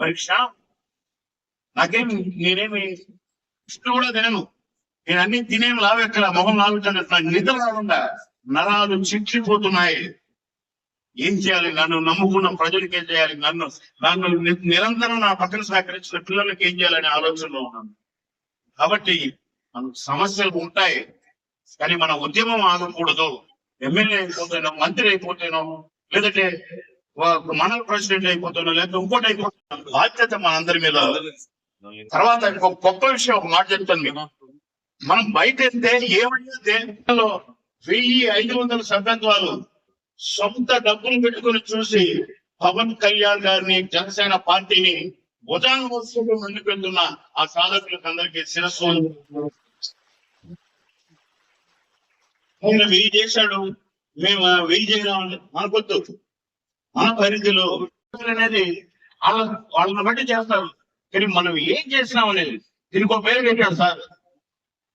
పరీక్ష నాకేం నేనేమి ఇష్టం కూడా తినను. నేను అన్ని తినేం లావు ఎక్కడ మొహం లాగుతాను. నాకు నిద్ర రాకుండా నరాలు చిట్లిపోతున్నాయి. ఏం చేయాలి? నన్ను నమ్ముకున్న ప్రజలకి ఏం చేయాలి? నన్ను నిరంతరం నా పక్కన సహకరించిన పిల్లలకి ఏం చేయాలనే ఆలోచనలో ఉన్నాను. కాబట్టి మనకు సమస్యలు ఉంటాయి, కానీ మన ఉద్యమం ఆగకూడదు. ఎమ్మెల్యే అయిపోతేనో, మంత్రి అయిపోతేనో, లేదంటే మండల ప్రెసిడెంట్ అయిపోతానో, లేకపోతే ఇంకోటి అయిపోతాను, బాధ్యత మనందరి మీద. తర్వాత ఇంకొక గొప్ప విషయం ఒక మాట చెప్తాను మీకు. మనం బయట వెళ్తే ఏమైనా దేశంలో 1500 సభ్యత్వాలు సొంత డబ్బులు పెట్టుకుని చూసి పవన్ కళ్యాణ్ గారిని, జనసేన పార్టీని భుజాన వస్తువులు ముందుకెళ్తున్న ఆ సాధకులకు అందరికీ శిరస్సు. ఆయన 1000 చేశాడు, మేము 1000 చేయడం మనకొద్దు. మన పరిధిలో అనేది వాళ్ళని బట్టి చేస్తారు, కానీ మనం ఏం చేసినాం అనేది దీనికి ఒక పేరు పెట్టాడు సార్,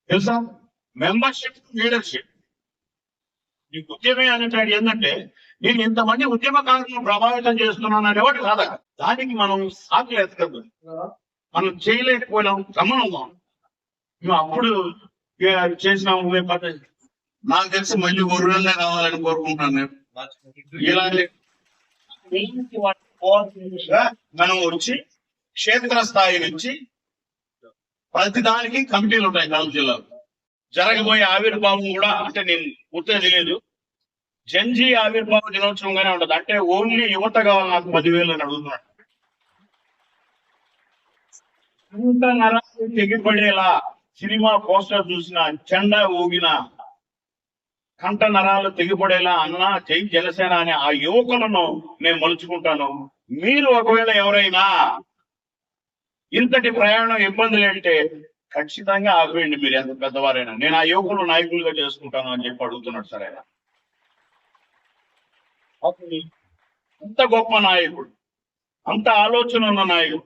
తెలుసా? Membership, leadership. ఈ ఉద్యమే అనేటాడు ఏంటంటే, నేను ఇంతమంది ఉద్యమకారులను ప్రభావితం చేస్తున్నాను అనేవాడు కాదా. దానికి మనం సాకులు ఎత్తకద్దు. మనం చేయలేకపోయినాం, గమనం మేము అప్పుడు చేసినాము. నాకు తెలిసి మళ్ళీ 3 నెలలే కావాలని కోరుకుంటున్నాను నేను. ఇలాంటి మనం వచ్చి క్షేత్ర స్థాయి నుంచి ప్రతిదానికి కమిటీలు ఉంటాయి కడప జిల్లాలో. జరగబోయే ఆవిర్భావం కూడా అంటే నేను పూర్తిగా తెలియదు, జంజీ ఆవిర్భావ దినోత్సవంగానే ఉంటది. అంటే ఓన్లీ యువత కావాలి నాకు 10,000 అని అడుగుతున్నాడు. అంత నరాలు తెగిపడేలా సినిమా పోస్టర్ చూసిన, చెండా ఊగిన, కంట నరాలు తెగిపడేలా అన్న జై జనసేన అనే ఆ యువకులను నేను మలుచుకుంటాను. మీరు ఒకవేళ ఎవరైనా ఇంతటి ప్రయాణం ఇబ్బందులు అంటే ఖచ్చితంగా ఆపేయండి. మీరు ఎంత పెద్దవారైనా నేను ఆ యువకులు నాయకులుగా చేసుకుంటాను అని చెప్పి అడుగుతున్నాడు సార్ ఆయన. అంత గొప్ప నాయకుడు, అంత ఆలోచన ఉన్న నాయకుడు,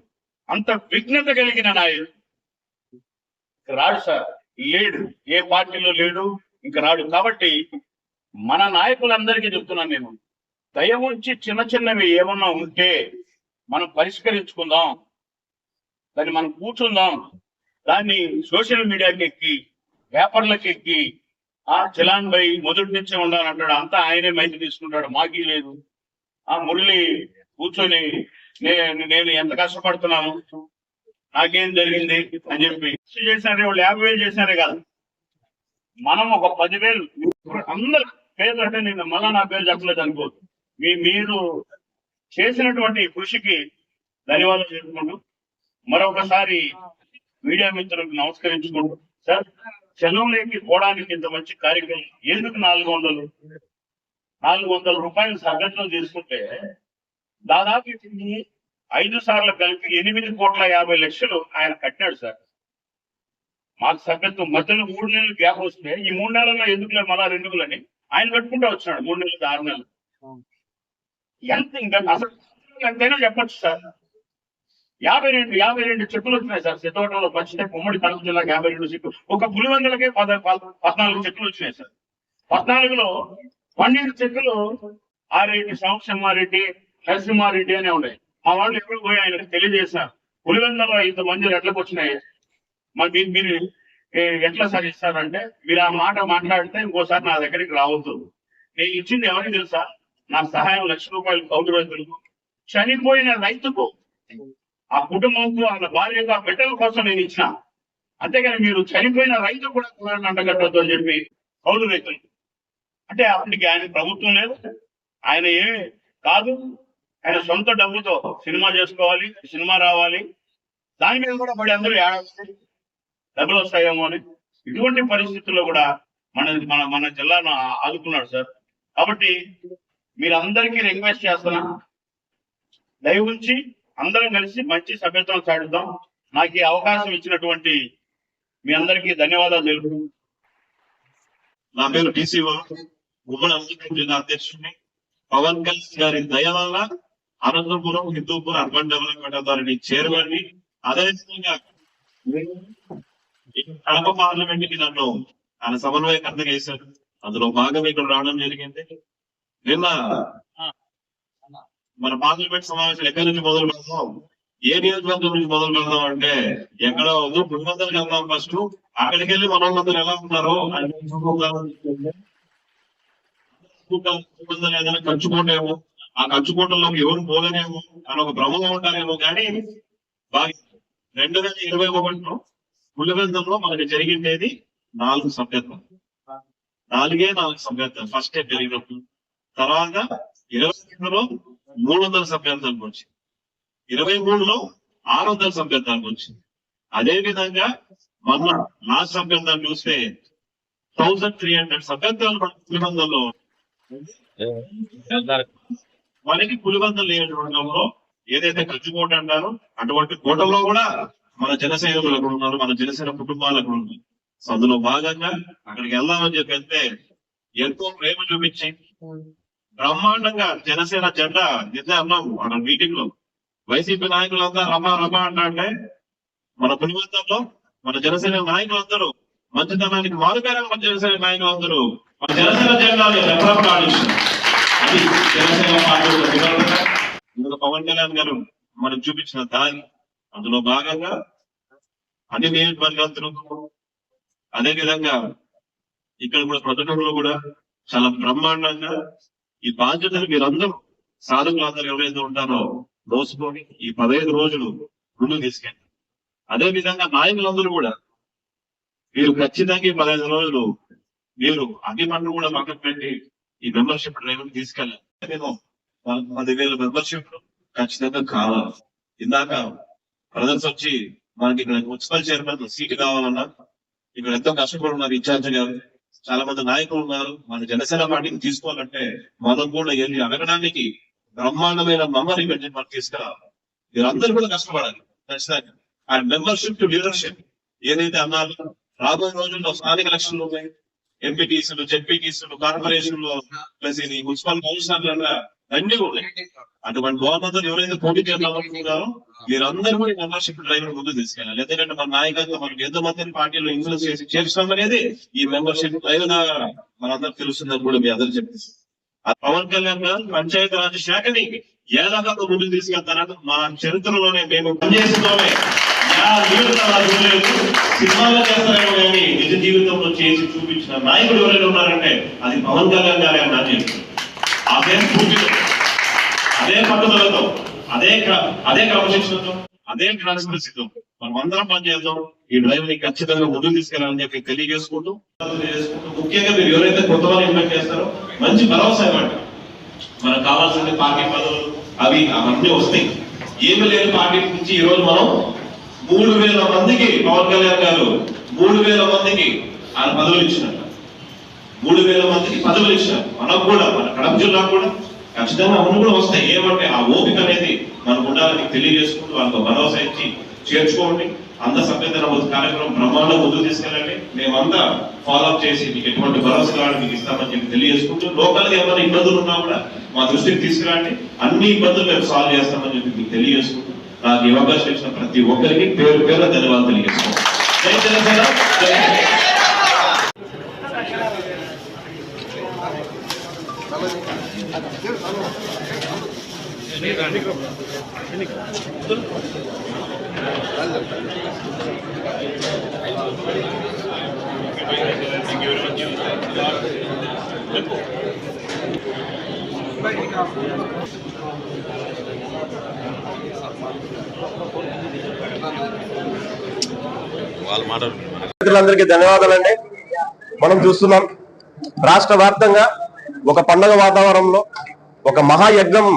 అంత విఘ్నత కలిగిన నాయకుడు రాడు సార్. లేడు, ఏ పార్టీలో లేడు, ఇంకా రాడు. కాబట్టి మన నాయకులందరికీ చెప్తున్నాను నేను, దయ ఉంచి చిన్న చిన్నవి ఏమన్నా ఉంటే మనం పరిష్కరించుకుందాం, దాన్ని మనం కూర్చుందాం. దాన్ని సోషల్ మీడియాకి ఎక్కి, పేపర్లకు ఎక్కి చలాన్ బై మొదటి నుంచే ఉండాలంటాడు, అంతా ఆయనే మైకి తీసుకుంటాడు, మాకీ లేదు. మురళి కూర్చొని నేను ఎంత కష్టపడుతున్నాను, నాకేం జరిగింది అని చెప్పి చేశారే. వాళ్ళు 50,000 చేశారే కాదు, మనం ఒక 10,000 అందరు పేర్లు అంటే నేను మళ్ళా నా పేరు చెప్పలేదు అనుకోదు. మీరు చేసినటువంటి కృషికి ధన్యవాదాలు చెప్పుకుంటూ మరొకసారి మీడియా మిత్రులకు నమస్కరించుకుంటూ, సార్ చెన్నైకి పోవడానికి ఇంత మంచి కార్యక్రమం ఎందుకు 400 రూపాయలు సగటులో తీసుకుంటే దాదాపు 5 సార్లు కలిపి 8,50,00,000 ఆయన కట్టాడు సార్. మాకు సభ్యత్వం మధ్యలో 3 నెలలు గ్యాప్ వస్తే ఈ 3 నెలల్లో ఎందుకులే మళ్ళా 2 నెలలని ఆయన కట్టుకుంటూ వచ్చినాడు. 3 నెలలు 6 నెలలు ఎంత ఇంకా అసలు ఎంతైనా చెప్పచ్చు సార్. 52 చెట్లు వచ్చినాయి సార్ సిద్ధవటంలో పంచితే. ఉమ్మడి కడప జిల్లాకి 52 చెట్లు, ఒక పులివెందులకే 14 చెట్లు వచ్చినాయి సార్. 14లో 12 చెట్లు ఆరెడ్డి, సాంబశివరెడ్డి, నరసింహారెడ్డి అనే ఉన్నాయి. మా వాళ్ళు ఎప్పుడు పోయి ఆయనకు తెలియజేశారు, పులివెందులో ఇంత మంజూరు ఎట్లకు వచ్చినాయి, మరి మీరు ఎట్లా సార్ ఇస్తారంటే, మీరు ఆ మాట మాట్లాడితే ఇంకోసారి నా దగ్గరికి రావద్దు. నేను ఇచ్చింది ఎవరికి తెలుసా? నా సహాయం 1,00,000 రూపాయలు కౌలు రైతులకు, చనిపోయిన రైతుకు, ఆ కుటుంబంకు, వాళ్ళ భార్యకు, ఆ బిడ్డల కోసం నేను ఇచ్చిన. అంతేగాని మీరు చనిపోయిన రైతు కూడా కులాన్ని అంటగట్టద్దు అని చెప్పి కౌలు రైతులు అంటే అప్పటికి ఆయన ప్రభుత్వం లేదు, ఆయన ఏమి కాదు. ఆయన సొంత డబ్బుతో సినిమా చేసుకోవాలి, సినిమా రావాలి, దాని మీద కూడా పడి అందరూ ఏడాది డబ్బులు వస్తాయేమో అని ఇటువంటి పరిస్థితుల్లో కూడా మన జిల్లాను ఆదుకున్నాడు సార్. కాబట్టి మీరందరికీ రిక్వెస్ట్ చేస్తున్నా, దయ ఉంచి అందరం కలిసి మంచి సభ్యత్వం సాధిద్దాం. నాకు ఈ అవకాశం ఇచ్చినటువంటి మీ అందరికీ ధన్యవాదాలు తెలుపు. నా పేరు టీసీ ఉమ్మడి జిల్లా అధ్యక్షుడిని. పవన్ కళ్యాణ్ గారి దయ వల్ల Anantapuram Hindupur urban development authority chairman ని, అదేవిధంగా కడప పార్లమెంట్ కి నన్ను ఆయన సమన్వయకర్తగా వేశారు. అందులో భాగం ఇక్కడ రావడం జరిగింది. నిన్న మన పార్లమెంట్ సమావేశాలు ఎక్కడి నుంచి మొదలు పెడతాం, ఏ నియోజకవర్గం నుంచి మొదలు పెడతాం అంటే ఎక్కడో పులివెందులకు వెళ్దాం ఫస్ట్, అక్కడికి వెళ్ళి మన వాళ్ళందరూ ఎలా ఉన్నారో ఏదైనా కంచుకోటేమో, ఆ కంచుకోటంలోకి ఎవరు పోలేనేమో అని ఒక భ్రమలో ఉంటారేమో. కానీ బాగా 2021లో పులివెందులో మనకి జరిగిండేది 4 సభ్యత్వం, 4 సభ్యత్వం ఫస్ట్ జరిగినప్పుడు. తర్వాత 22లో 300 సభ్యత్వానికి వచ్చింది, 23లో 600 సభ్యత్వానికి వచ్చింది. అదే విధంగా మన లాస్ట్ సభ్యత్వాన్ని చూస్తే 1300 సభ్యత్వాలు మన పులివెందులో. మనకి పులివెందుల నియోజకవర్గంలో ఏదైతే కంచుకోట అంటారో అటువంటి కోటలో కూడా మన జనసైనికులు అక్కడ ఉన్నారు, మన జనసేన కుటుంబాలు అక్కడ ఉన్నారు. సో అందులో భాగంగా అక్కడికి వెళ్దామని చెప్పి వెళ్తే ఎంతో ప్రేమ చూపించి బ్రహ్మాండంగా జనసేన జెండా నిజే అన్నాం మన మీటింగ్ లో. వైసీపీ నాయకులంతా రమా రమా అంటే మన పులివెందులో మన జనసేన నాయకులందరూ మంచితనానికి మారుపేర మన జనసేన నాయకులందరూ మన జనసేన జెండాని రెపరెపలాడించారు. అది జనసేన పార్టీ ఇందులో పవన్ కళ్యాణ్ గారు మనకు చూపించిన దారి. అందులో భాగంగా అన్ని నియోజకవర్గాలు తిరుగుతున్నాం. అదే విధంగా ఇక్కడ కూడా ప్రజలలో కూడా చాలా బ్రహ్మాండంగా ఈ బాధ్యతలు మీరందరూ సాధకులందరూ ఎవరైతే ఉంటారో దోసుకొని ఈ 15 రోజులు ముందుకు తీసుకెళ్ళి, అదే విధంగా నాయకులందరూ కూడా మీరు ఖచ్చితంగా ఈ 15 రోజులు మీరు అభిమన్ను కూడా పక్కన పెట్టి ఈ మెంబర్షిప్ డ్రైవ్ తీసుకెళ్ళాలి. నేను 10,000 మెంబర్షిప్ ఖచ్చితంగా కావాలి. ఇందాక బ్రదర్స్ వచ్చి మనకి ఇక్కడ మున్సిపల్ చైర్మన్ సీట్ కావాలన్నా ఇక్కడ ఎంతో కష్టపడి ఉన్నారు ఇన్ఛార్జ్ గారు, చాలా మంది నాయకులు ఉన్నారు. మన జనసేన పార్టీకి తీసుకోవాలంటే మనం కూడా వెళ్ళి అడగడానికి బ్రహ్మాండమైన మెంబర్ ఇవన్నీ మనం తీసుకురావాలి. మీరందరూ కూడా కష్టపడాలి ఖచ్చితంగా. ఆ మెంబర్షిప్ టు లీడర్షిప్ ఏదైతే అన్నారు, రాబోయే రోజుల్లో స్థానిక ఎలక్షన్లు ఉన్నాయి, ఎంపీటీసీలు, జెడ్పీటీసీలు, కార్పొరేషన్లు, ప్లస్ ఇది మున్సిపల్ కౌన్సిలర్లు అన్ని ఉన్నాయి. అటువంటి గవర్నమెంట్ ఎవరైతే పోటీ చేయాలనుకుంటున్నారో మీరందరూ కూడా మెంబర్షిప్ డ్రైవ్ ముందు తీసుకెళ్ళాలి. ఎందుకంటే మన నాయకత్వం మనకి ఎంతో మందిని పార్టీలో ఇన్ఫ్లుయెన్స్ చేసి చేర్చడం అనేది ఈ మెంబర్షిప్ డ్రైవ్ మనందరూ తెలుస్తుందని కూడా మీ అందరూ చెప్పేసి, పవన్ కళ్యాణ్ గారు పంచాయతీరాజ్ శాఖని ఏ రకంగా ముందుకు తీసుకెళ్తారని మా చరిత్రలోనే మేము పనిచేస్తూనే సినిమాలో చేస్తారేమో కానీ నిజ జీవితంలో చేసి చూపించిన నాయకుడు ఎవరైనా ఉన్నారంటే అది పవన్ కళ్యాణ్ గారే అని నాకు చెప్తారు. అదే స్ఫూర్తితో, అదే పట్టుదలతో, అదే క్రమశిక్షణతో, అదే ట్రాన్స్పరెన్సీతో మనం అందరం పనిచేద్దాం. ఈ డ్రైవ్ ని ఖచ్చితంగా ముందుకు తీసుకెళ్ళాలని చెప్పి తెలియజేసుకుంటూ, ముఖ్యంగా మీరు ఎవరైతే కొత్త వాళ్ళు ఇన్వైట్ చేస్తారో మంచి భరోసా ఇవ్వండి. మనకు కావాల్సింది పార్టీ పదవులు అవన్నీ వస్తాయి. ఏమి లేని పార్టీ నుంచి ఈ రోజు మనం 3,000 మందికి పవన్ కళ్యాణ్ గారు 3,000 మందికి ఆయన పదవులు ఇచ్చినట్టు, 3,000 మందికి పదవులు ఇచ్చినారు. మనకు కూడా మన కడప జిల్లా కూడా ఖచ్చితంగా అవన్నీ కూడా వస్తాయి. ఏమంటే ఆ ఓపిక అనేది మనకు ఉండాలని తెలియజేసుకుంటూ వాళ్ళకు భరోసా ఇచ్చి చేర్చుకోండి. అంత సభ్యత నమోదు కార్యక్రమం బ్రహ్మాండం ముందుకు తీసుకెళ్ళండి. మేమంతా ఫాలో అప్ చేసి మీకు ఎటువంటి భరోసా కావాలని మీకు ఇస్తామని చెప్పి తెలియజేసుకుంటూ, లోకల్గా ఏమైనా ఇబ్బందులు ఉన్నా కూడా మా దృష్టికి తీసుకురండి, అన్ని ఇబ్బందులు మేము సాల్వ్ చేస్తామని చెప్పి మీకు తెలియజేసుకుంటూ నాకు ఈ అవకాశం ఇచ్చిన ప్రతి ఒక్కరికి పేరు పేరు ధన్యవాదాలు తెలియజేసుకుంటాం. జై జనసేన, జై అందరికీ ధన్యవాదాలండి. మనం చూస్తున్నాం రాష్ట్ర వ్యాప్తంగా ఒక పండగ వాతావరణంలో ఒక మహాయజ్ఞం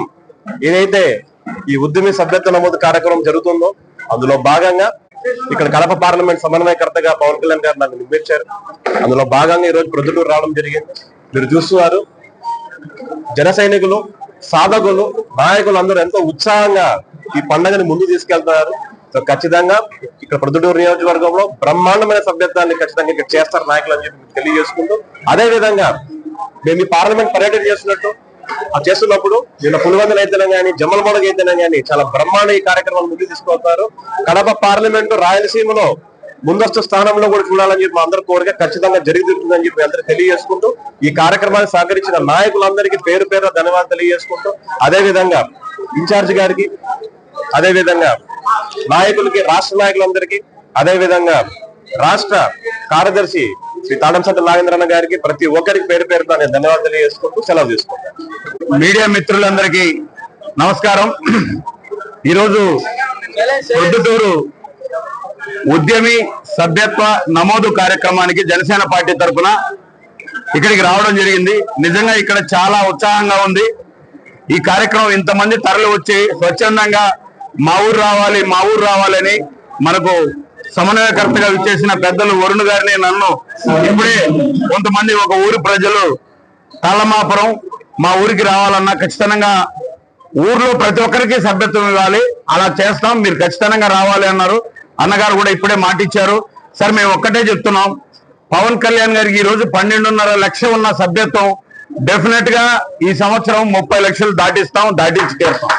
ఏదైతే ఈ ఉద్యమి సభ్యత్వ నమోదు కార్యక్రమం జరుగుతుందో అందులో భాగంగా ఇక్కడ కడప పార్లమెంట్ సమన్వయకర్తగా పవన్ కళ్యాణ్ గారు నాకు నిర్మించారు. అందులో భాగంగా ఈ రోజు ప్రొద్దుటూరు రావడం జరిగింది. మీరు చూస్తున్నారు జన సైనికులు, సాధకులు, నాయకులు అందరూ ఎంతో ఉత్సాహంగా ఈ పండుగని ముందు తీసుకెళ్తున్నారు. సో ఖచ్చితంగా ఇక్కడ ప్రొద్దుటూరు నియోజకవర్గంలో బ్రహ్మాండమైన సభ్యత్వాన్ని ఖచ్చితంగా ఇక్కడ చేస్తారు నాయకులు అని చెప్పి తెలియజేసుకుంటూ, అదే విధంగా మేము ఈ పార్లమెంట్ పర్యటన చేస్తున్నప్పుడు నిన్న పులివెందులు అయితేనే కానీ, జమ్మలమడుగు అయితేనే కానీ చాలా బ్రహ్మాండ ఈ కార్యక్రమాలు ముందుకు తీసుకొస్తారు. కడప పార్లమెంటు రాయలసీమలో ముందస్తు స్థానంలో కూడా చూడాలని చెప్పి మా అందరి కోరిక ఖచ్చితంగా జరుగుతుందని చెప్పి అందరూ తెలియజేసుకుంటూ ఈ కార్యక్రమాన్ని సహకరించిన నాయకులందరికీ పేరు పేరు ధన్యవాదాలు తెలియజేసుకుంటూ అదే విధంగా ఇన్ఛార్జ్ గారికి, అదే విధంగా నాయకులకి, రాష్ట్ర నాయకులందరికీ, అదే విధంగా రాష్ట్ర కార్యదర్శి శ్రీ తాడంశెట్టి నాగేంద్రన్న గారికి ప్రతి ఒక్కరికి పేరు పేరుతో నేను ధన్యవాదాలు తెలియజేసుకుంటూ సెలవు తీసుకుంటాను. మీడియా మిత్రులందరికీ నమస్కారం. ఈరోజు ప్రొద్దుటూరు ఉద్యమి సభ్యత్వ నమోదు కార్యక్రమానికి జనసేన పార్టీ తరఫున ఇక్కడికి రావడం జరిగింది. నిజంగా ఇక్కడ చాలా ఉత్సాహంగా ఉంది. ఈ కార్యక్రమం ఇంతమంది తరలి వచ్చి స్వచ్ఛందంగా మా ఊరు రావాలని మనకు సమన్వయకర్తగా విచ్చేసిన పెద్దలు వరుణ్ గారిని, నన్ను ఇప్పుడే కొంతమంది ఒక ఊరి ప్రజలు తాళమాపురం మా ఊరికి రావాలన్నా ఖచ్చితంగా ఊర్లో ప్రతి ఒక్కరికి సభ్యత్వం ఇవ్వాలి, అలా చేస్తాం, మీరు ఖచ్చితంగా రావాలి అన్నారు. అన్నగారు కూడా ఇప్పుడే మాటిచ్చారు. సార్ మేము ఒక్కటే చెప్తున్నాం, పవన్ కళ్యాణ్ గారికి ఈ రోజు 12.5 లక్షలు ఉన్న సభ్యత్వం డెఫినెట్ గా ఈ సంవత్సరం 30 లక్షలు దాటిస్తాం, దాటించి తీరుతాం.